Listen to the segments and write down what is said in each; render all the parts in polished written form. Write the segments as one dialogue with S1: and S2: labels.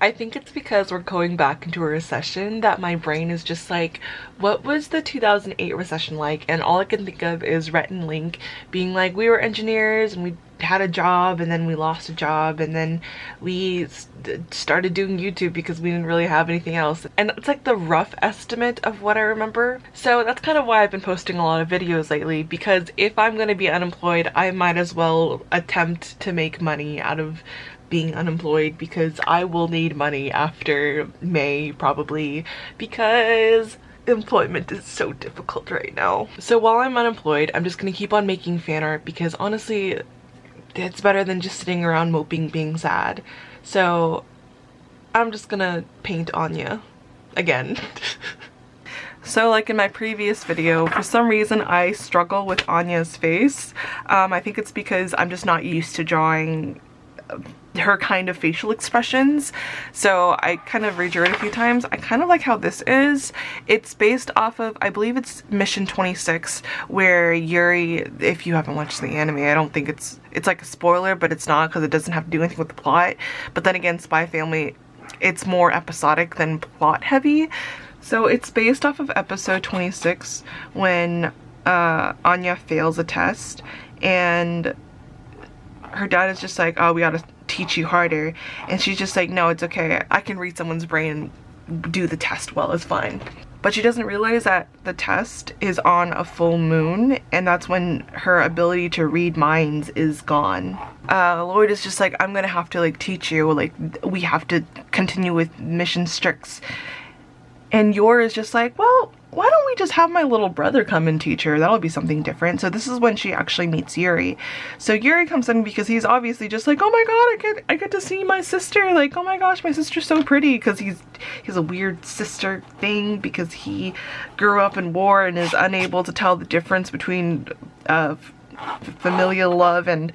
S1: I think it's because we're going back into a recession that my brain is just like, what was the 2008 recession like? And all I can think of is Rhett and Link being like, we were engineers and we had a job and then we lost a job and then we started doing YouTube because we didn't really have anything else. And it's like the rough estimate of what I remember. So that's kind of why I've been posting a lot of videos lately, because if I'm going to be unemployed, I might as well attempt to make money out of being unemployed, because I will need money after May probably, because employment is so difficult right now. So while I'm unemployed, I'm just gonna keep on making fan art, because honestly it's better than just sitting around moping being sad. So I'm just gonna paint Anya again. So like in my previous video, for some reason I struggle with Anya's face. I think it's because I'm just not used to drawing her kind of facial expressions, so I kind of redrew it a few times. I kind of like how this is. It's based off of, I believe it's Mission 26, where Yuri, if you haven't watched the anime, I don't think it's like a spoiler, but it's not, because it doesn't have to do anything with the plot. But then again, Spy Family, it's more episodic than plot heavy. So it's based off of episode 26 when Anya fails a test and her dad is just like, oh, we gotta teach you harder, and she's just like, no, it's okay, I can read someone's brain and do the test well, it's fine. But she doesn't realize that the test is on a full moon, and that's when her ability to read minds is gone. Lloyd is just like, I'm gonna have to like teach you, like we have to continue with mission Strix. And Yor is just like, well, why don't we just have my little brother come and teach her? That'll be something different. So this is when she actually meets Yuri. So Yuri comes in because he's obviously just like, oh my god, I get to see my sister. Like, oh my gosh, my sister's so pretty, because he's a weird sister thing because he grew up in war and is unable to tell the difference between familial love and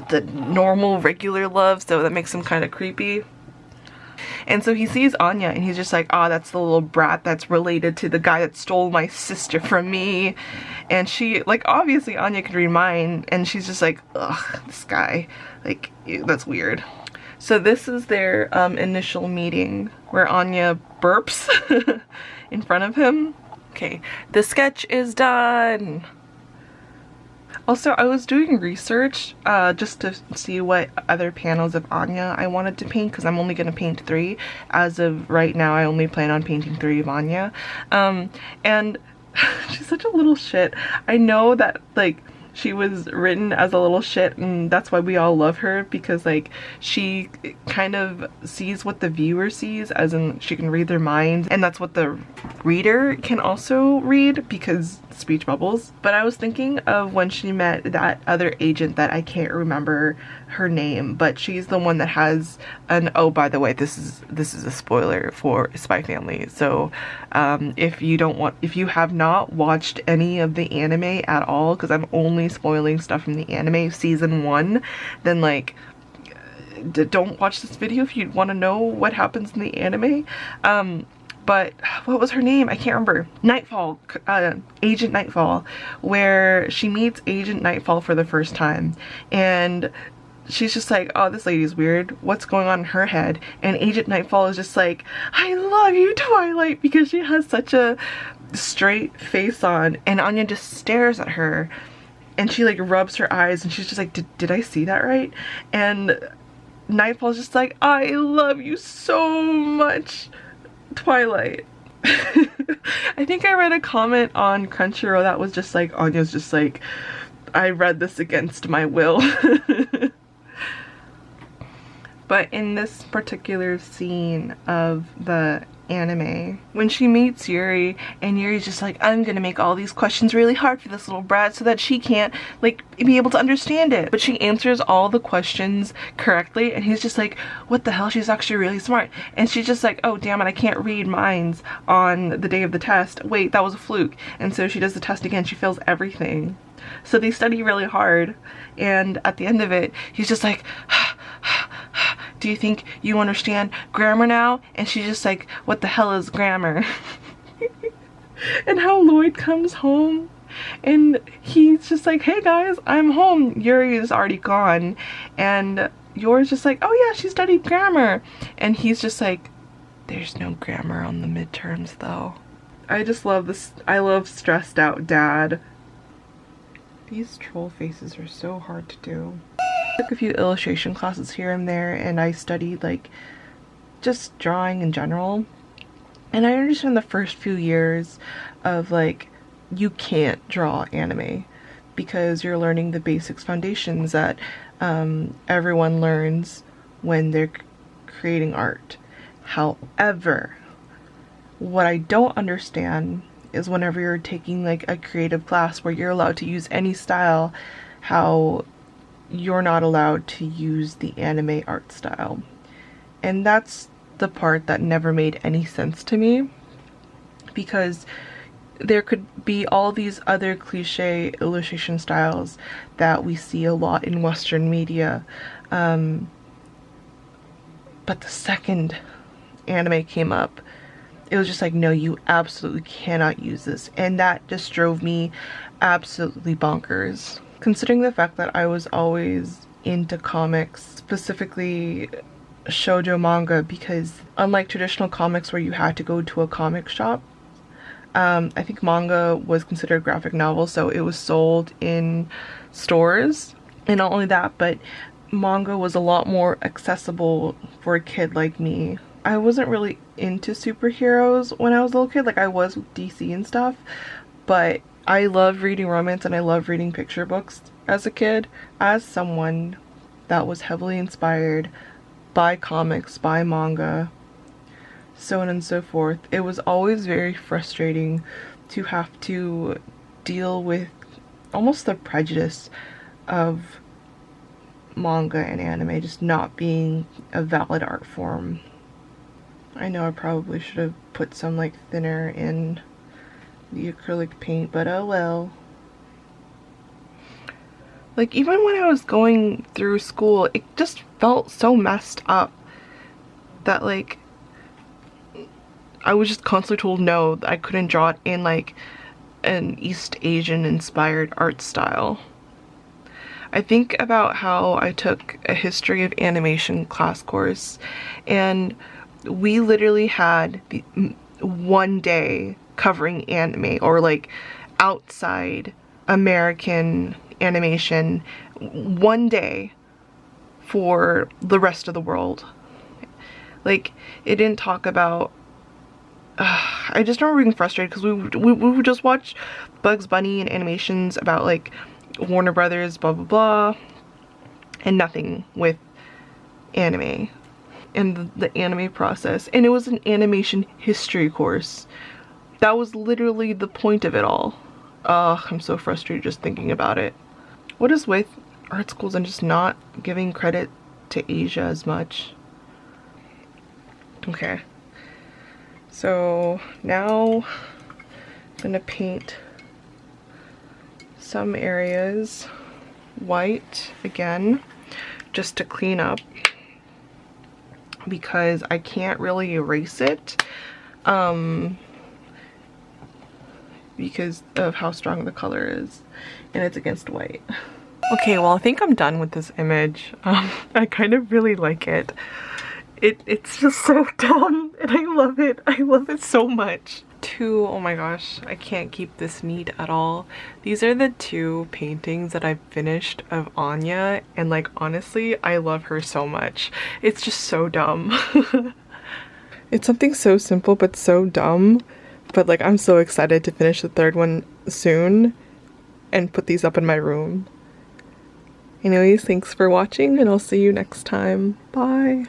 S1: the normal regular love. So that makes him kind of creepy. And so he sees Anya and he's just like, oh, that's the little brat that's related to the guy that stole my sister from me. And she, like, obviously Anya can read mind, and she's just like, ugh, this guy, like, ew, that's weird. So this is their initial meeting where Anya burps in front of him. Okay, the sketch is done. Also, I was doing research just to see what other panels of Anya I wanted to paint, because I'm only going to paint 3. As of right now, I only plan on painting 3 of Anya. And she's such a little shit. I know that, like, she was written as a little shit, and that's why we all love her, because like she kind of sees what the viewer sees, as in she can read their minds, and that's what the reader can also read because speech bubbles. But I was thinking of when she met that other agent that I can't remember her name, but she's the one that has an, oh, by the way, this is a spoiler for Spy Family, so if you have not watched any of the anime at all, because I'm only spoiling stuff from the anime season 1, then like don't watch this video if you want to know what happens in the anime. But what was her name? I can't remember. Nightfall, Agent Nightfall, where she meets Agent Nightfall for the first time, and she's just like, oh, this lady's weird, what's going on in her head? And Agent Nightfall is just like, I love you, Twilight, because she has such a straight face on, and Anya just stares at her and she like rubs her eyes and she's just like, did I see that right? And Nightfall's just like, I love you so much, Twilight. I think I read a comment on Crunchyroll that was just like, Anya's just like, I read this against my will. But in this particular scene of the anime, when she meets Yuri, and Yuri's just like, I'm gonna make all these questions really hard for this little brat so that she can't like be able to understand it, but she answers all the questions correctly, and he's just like, what the hell, she's actually really smart. And she's just like, oh damn it, I can't read minds on the day of the test, wait, that was a fluke. And so she does the test again, she fails everything. So they study really hard, and at the end of it he's just like, do you think you understand grammar now? And she's just like, what the hell is grammar? And how Lloyd comes home and he's just like, hey guys, I'm home. Yuri is already gone, and yours just like, oh yeah, she studied grammar. And he's just like, there's no grammar on the midterms though. I just love this. I love stressed out dad. These troll faces are so hard to do. I took a few illustration classes here and there, and I studied like just drawing in general. And I understand the first few years of like, you can't draw anime because you're learning the basics foundations that everyone learns when they're creating art. However, what I don't understand is whenever you're taking like a creative class where you're allowed to use any style, how you're not allowed to use the anime art style. And that's the part that never made any sense to me, because there could be all these other cliche illustration styles that we see a lot in Western media, but the second anime came up, it was just like, no, you absolutely cannot use this. And that just drove me absolutely bonkers, considering the fact that I was always into comics, specifically shoujo manga, because unlike traditional comics where you had to go to a comic shop, I think manga was considered a graphic novel, so it was sold in stores. And not only that, but manga was a lot more accessible for a kid like me. I wasn't really into superheroes when I was a little kid, like I was with DC and stuff, but I love reading romance and I love reading picture books as a kid. As someone that was heavily inspired by comics, by manga, so on and so forth, it was always very frustrating to have to deal with almost the prejudice of manga and anime just not being a valid art form. I know I probably should have put some like thinner in the acrylic paint, but oh well. Like, even when I was going through school, it just felt so messed up that like I was just constantly told no, I couldn't draw it in like an East Asian inspired art style. I think about how I took a history of animation class course, and we literally had one day covering anime or like outside American animation, one day for the rest of the world. Like, it didn't talk about I just remember being frustrated because we would just watch Bugs Bunny and animations about like Warner Brothers, blah blah blah, and nothing with anime and the anime process. And it was an animation history course. That was literally the point of it all. Ugh, I'm so frustrated just thinking about it. What is with art schools and just not giving credit to Asia as much? Okay. So now I'm gonna paint some areas white again, just to clean up, because I can't really erase it because of how strong the color is, and it's against white. Okay, well, I think I'm done with this image. I kind of really like it. It's just so dumb, and I love it. I love it so much. Oh my gosh, I can't keep this neat at all. These are the two paintings that I've finished of Anya, and like, honestly, I love her so much. It's just so dumb. It's something so simple but so dumb, but like, I'm so excited to finish the third one soon and put these up in my room. Anyways, thanks for watching, and I'll see you next time. Bye.